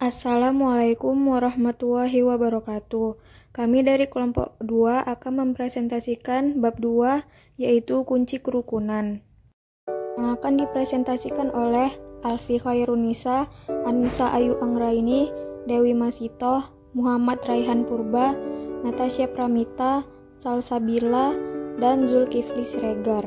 Assalamualaikum warahmatullahi wabarakatuh. Kami dari kelompok 2 akan mempresentasikan bab 2, yaitu kunci kerukunan. Yang akan dipresentasikan oleh Alfi Khairunisa, Anissa Ayu Anggraini, Dewi Masitoh, Muhammad Raihan Purba, Natasha Pramita, Salsabila, dan Zulkifli Siregar.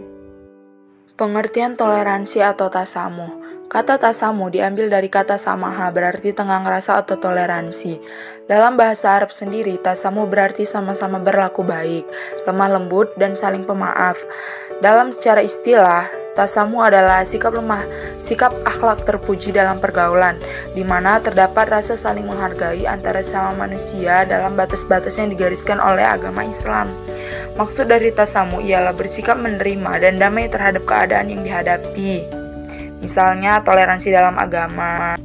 Pengertian toleransi atau tasamuh. Kata tasamuh diambil dari kata samaha, berarti tenggang rasa atau toleransi. Dalam bahasa Arab sendiri, tasamuh berarti sama-sama berlaku baik, lemah lembut, dan saling pemaaf. Dalam secara istilah, tasamuh adalah sikap akhlak terpuji dalam pergaulan, di mana terdapat rasa saling menghargai antara sesama manusia dalam batas-batas yang digariskan oleh agama Islam. Maksud dari tasamuh ialah bersikap menerima dan damai terhadap keadaan yang dihadapi. Misalnya, toleransi dalam agama.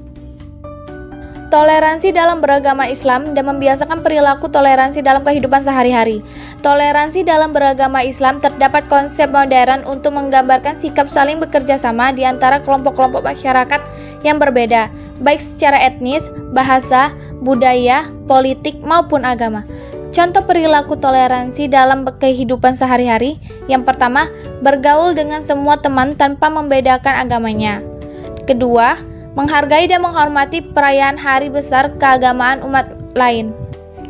Toleransi dalam beragama Islam dan membiasakan perilaku toleransi dalam kehidupan sehari-hari. Toleransi dalam beragama Islam terdapat konsep modern untuk menggambarkan sikap saling bekerja sama di antara kelompok-kelompok masyarakat yang berbeda, baik secara etnis, bahasa, budaya, politik, maupun agama. Contoh perilaku toleransi dalam kehidupan sehari-hari. Yang pertama, bergaul dengan semua teman tanpa membedakan agamanya. Kedua, menghargai dan menghormati perayaan hari besar keagamaan umat lain.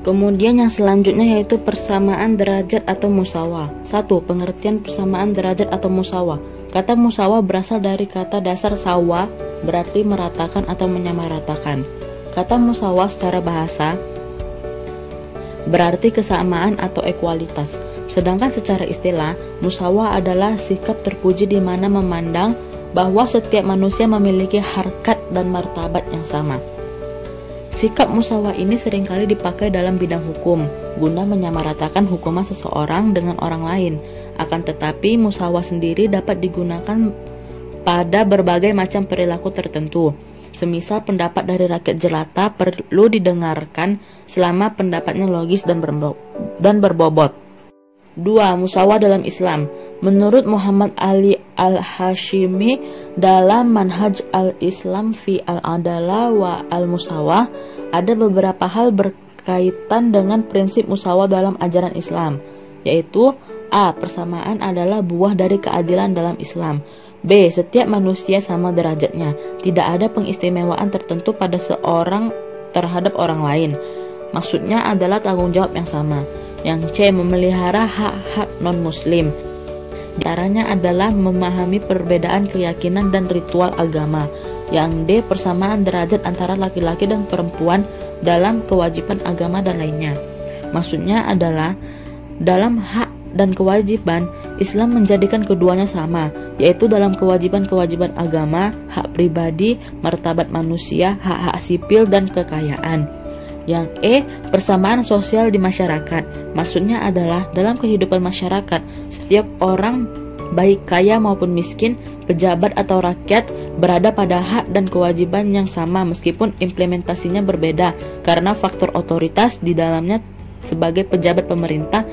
Kemudian yang selanjutnya yaitu persamaan derajat atau musawah. 1. Pengertian persamaan derajat atau musawah. Kata musawah berasal dari kata dasar sawa, berarti meratakan atau menyamaratakan. Kata musawah secara bahasa berarti kesamaan atau ekualitas. Sedangkan secara istilah, musawah adalah sikap terpuji di mana memandang bahwa setiap manusia memiliki harkat dan martabat yang sama. Sikap musawah ini seringkali dipakai dalam bidang hukum, guna menyamaratakan hukuman seseorang dengan orang lain. Akan tetapi, musawah sendiri dapat digunakan pada berbagai macam perilaku tertentu. Semisal pendapat dari rakyat jelata perlu didengarkan selama pendapatnya logis dan berbobot. 2. Musawah dalam Islam. Menurut Muhammad Ali Al-Hashimi dalam Manhaj Al-Islam fi Al-Adalah wa Al-Musawah, ada beberapa hal berkaitan dengan prinsip musawah dalam ajaran Islam, yaitu A. Persamaan adalah buah dari keadilan dalam Islam. B. Setiap manusia sama derajatnya. Tidak ada pengistimewaan tertentu pada seorang terhadap orang lain. Maksudnya adalah tanggung jawab yang sama. Yang C. Memelihara hak-hak non-muslim. Di antaranya adalah memahami perbedaan keyakinan dan ritual agama. Yang D. Persamaan derajat antara laki-laki dan perempuan dalam kewajiban agama dan lainnya. Maksudnya adalah dalam hak dan kewajiban, Islam menjadikan keduanya sama, yaitu dalam kewajiban-kewajiban agama, hak pribadi, martabat manusia, hak-hak sipil, dan kekayaan. Yang E. Persamaan sosial di masyarakat. Maksudnya adalah dalam kehidupan masyarakat, setiap orang, baik kaya maupun miskin, pejabat atau rakyat, berada pada hak dan kewajiban yang sama meskipun implementasinya berbeda, karena faktor otoritas di dalamnya. Sebagai pejabat pemerintah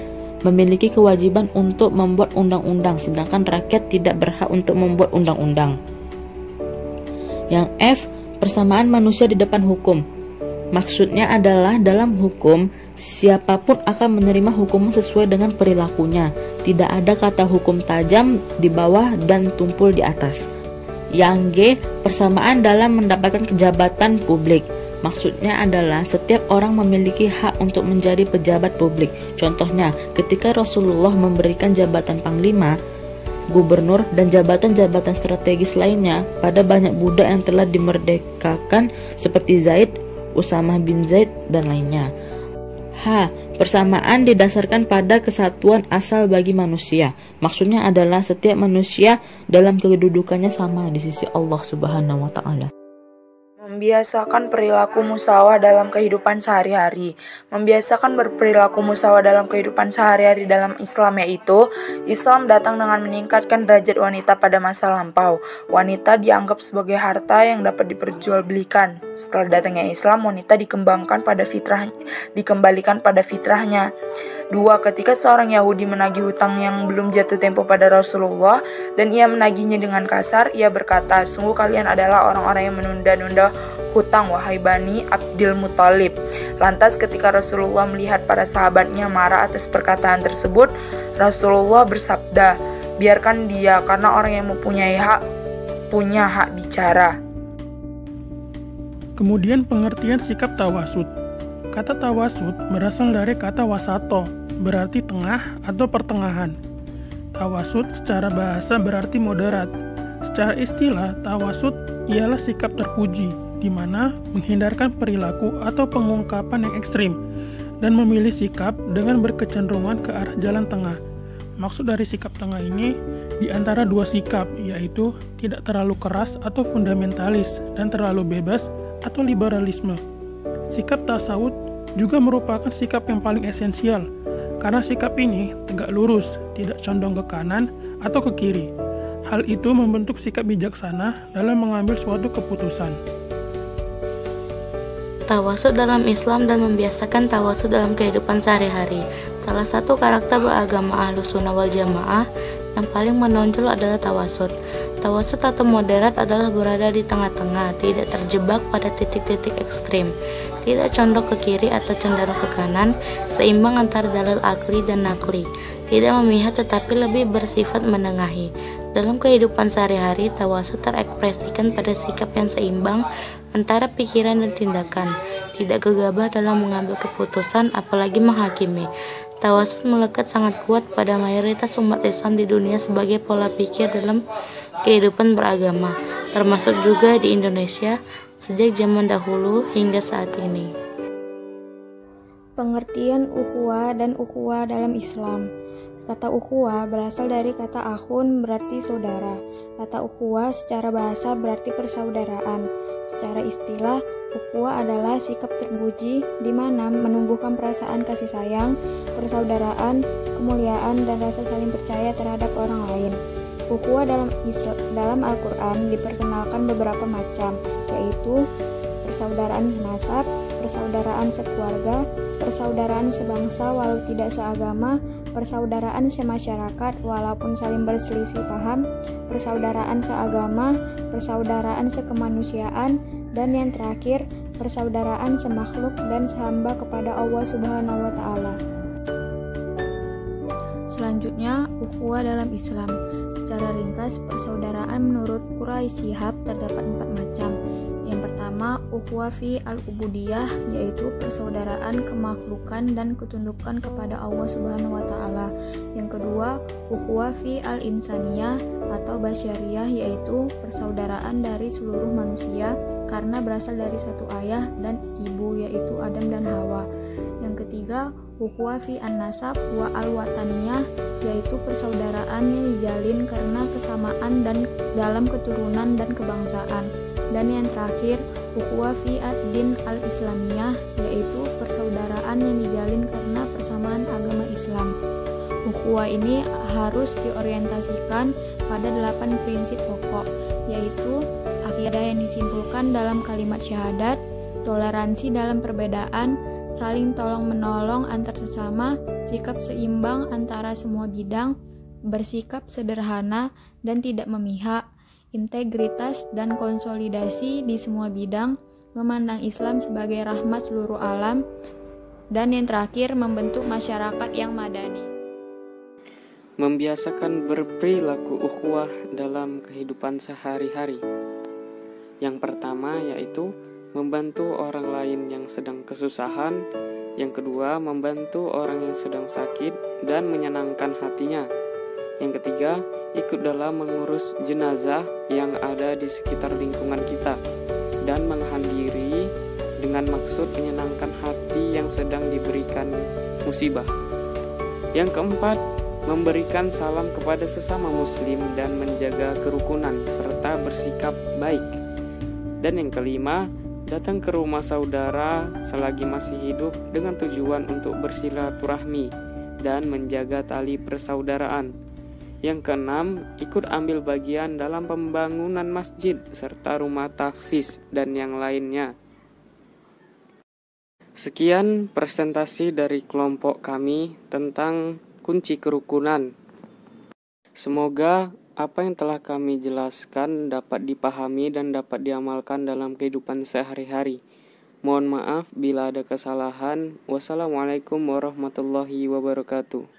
memiliki kewajiban untuk membuat undang-undang, sedangkan rakyat tidak berhak untuk membuat undang-undang. Yang F. Persamaan manusia di depan hukum. Maksudnya adalah dalam hukum, siapapun akan menerima hukuman sesuai dengan perilakunya. Tidak ada kata hukum tajam di bawah dan tumpul di atas. Yang G. Persamaan dalam mendapatkan kejabatan publik. Maksudnya adalah setiap orang memiliki hak untuk menjadi pejabat publik. Contohnya, ketika Rasulullah memberikan jabatan panglima, gubernur, dan jabatan-jabatan strategis lainnya pada banyak budak yang telah dimerdekakan seperti Zaid, Usamah bin Zaid, dan lainnya. H. Persamaan didasarkan pada kesatuan asal bagi manusia. Maksudnya adalah setiap manusia dalam kedudukannya sama di sisi Allah Subhanahu wa Ta'ala. Membiasakan perilaku musawah dalam kehidupan sehari-hari. Membiasakan berperilaku musawah dalam kehidupan sehari-hari dalam Islam, yaitu Islam datang dengan meningkatkan derajat wanita pada masa lampau. Wanita dianggap sebagai harta yang dapat diperjualbelikan. Setelah datangnya Islam, wanita dikembalikan pada fitrahnya. 2. Ketika seorang Yahudi menagih hutang yang belum jatuh tempo pada Rasulullah dan ia menagihnya dengan kasar, ia berkata, "Sungguh kalian adalah orang-orang yang menunda-nunda hutang wahai Bani Abdul Muthalib. Lantas ketika Rasulullah melihat para sahabatnya marah atas perkataan tersebut, Rasulullah bersabda, biarkan dia karena orang yang mempunyai hak punya hak bicara. Kemudian pengertian sikap tawasud. Kata tawasud berasal dari kata wasato, berarti tengah atau pertengahan. Tawasud secara bahasa berarti moderat. Secara istilah, tawasud ialah sikap terpuji, di mana menghindarkan perilaku atau pengungkapan yang ekstrim, dan memilih sikap dengan berkecenderungan ke arah jalan tengah. Maksud dari sikap tengah ini, di antara dua sikap, yaitu tidak terlalu keras atau fundamentalis, dan terlalu bebas atau liberalisme. Sikap tasawuf juga merupakan sikap yang paling esensial, karena sikap ini tegak lurus, tidak condong ke kanan atau ke kiri. Hal itu membentuk sikap bijaksana dalam mengambil suatu keputusan. Tawasud dalam Islam dan membiasakan tawasud dalam kehidupan sehari-hari. Salah satu karakter beragama Ahlus Sunnah wal Jamaah yang paling menonjol adalah tawasud. Tawasud atau moderat adalah berada di tengah-tengah, tidak terjebak pada titik-titik ekstrim, tidak condong ke kiri atau cenderung ke kanan, seimbang antara dalil akli dan nakli, tidak memihak tetapi lebih bersifat menengahi. Dalam kehidupan sehari-hari, tawasud terekspresikan pada sikap yang seimbang antara pikiran dan tindakan, tidak gegabah dalam mengambil keputusan apalagi menghakimi. Tawasud melekat sangat kuat pada mayoritas umat Islam di dunia sebagai pola pikir dalam kehidupan beragama, termasuk juga di Indonesia sejak zaman dahulu hingga saat ini. Pengertian ukhuwah dan ukhuwah dalam Islam. Kata ukhuwah berasal dari kata akhun berarti saudara. Kata ukhuwah secara bahasa berarti persaudaraan. Secara istilah, ukhuwah adalah sikap terpuji di mana menumbuhkan perasaan kasih sayang, persaudaraan, kemuliaan, dan rasa saling percaya terhadap orang lain. Ukhuwah dalam Al-Quran diperkenalkan beberapa macam, yaitu persaudaraan senasab, persaudaraan sekeluarga, persaudaraan sebangsa walau tidak seagama, persaudaraan semasyarakat walaupun saling berselisih paham, persaudaraan seagama, persaudaraan sekemanusiaan, dan yang terakhir, persaudaraan semakhluk dan sehamba kepada Allah Subhanahu wa Ta'ala. Selanjutnya, ukhuwah dalam Islam. Secara ringkas, persaudaraan menurut Quraisy Shihab terdapat 4 macam. Yang pertama, ukhuwah fi al-ubudiyah, yaitu persaudaraan kemakhlukan dan ketundukan kepada Allah Subhanahu wa Ta'ala. Yang kedua, ukhuwah fi al-insaniyah atau basyariyah, yaitu persaudaraan dari seluruh manusia karena berasal dari satu ayah dan ibu, yaitu Adam dan Hawa. Yang ketiga, ukhuwah fi an-nasab wa al-wataniyah, yaitu persaudaraan yang dijalin karena kesamaan dan dalam keturunan dan kebangsaan. Dan yang terakhir, ukhuwah fi ad-din al-islamiyah, yaitu persaudaraan yang dijalin karena persamaan agama Islam. Ukhuwah ini harus diorientasikan pada 8 prinsip pokok, yaitu akidah yang disimpulkan dalam kalimat syahadat, toleransi dalam perbedaan, saling tolong-menolong antar sesama, sikap seimbang antara semua bidang, bersikap sederhana dan tidak memihak, integritas dan konsolidasi di semua bidang, memandang Islam sebagai rahmat seluruh alam, dan yang terakhir membentuk masyarakat yang madani. Membiasakan berperilaku ukhuwah dalam kehidupan sehari-hari. Yang pertama yaitu membantu orang lain yang sedang kesusahan. Yang kedua, membantu orang yang sedang sakit dan menyenangkan hatinya. Yang ketiga, ikut dalam mengurus jenazah yang ada di sekitar lingkungan kita dan menghadiri dengan maksud menyenangkan hati yang sedang diberikan musibah. Yang keempat, memberikan salam kepada sesama muslim dan menjaga kerukunan serta bersikap baik. Dan yang kelima, datang ke rumah saudara selagi masih hidup dengan tujuan untuk bersilaturahmi dan menjaga tali persaudaraan. Yang keenam, ikut ambil bagian dalam pembangunan masjid serta rumah tahfiz dan yang lainnya. Sekian presentasi dari kelompok kami tentang kunci kerukunan. Semoga apa yang telah kami jelaskan dapat dipahami dan dapat diamalkan dalam kehidupan sehari-hari. Mohon maaf bila ada kesalahan. Wassalamualaikum warahmatullahi wabarakatuh.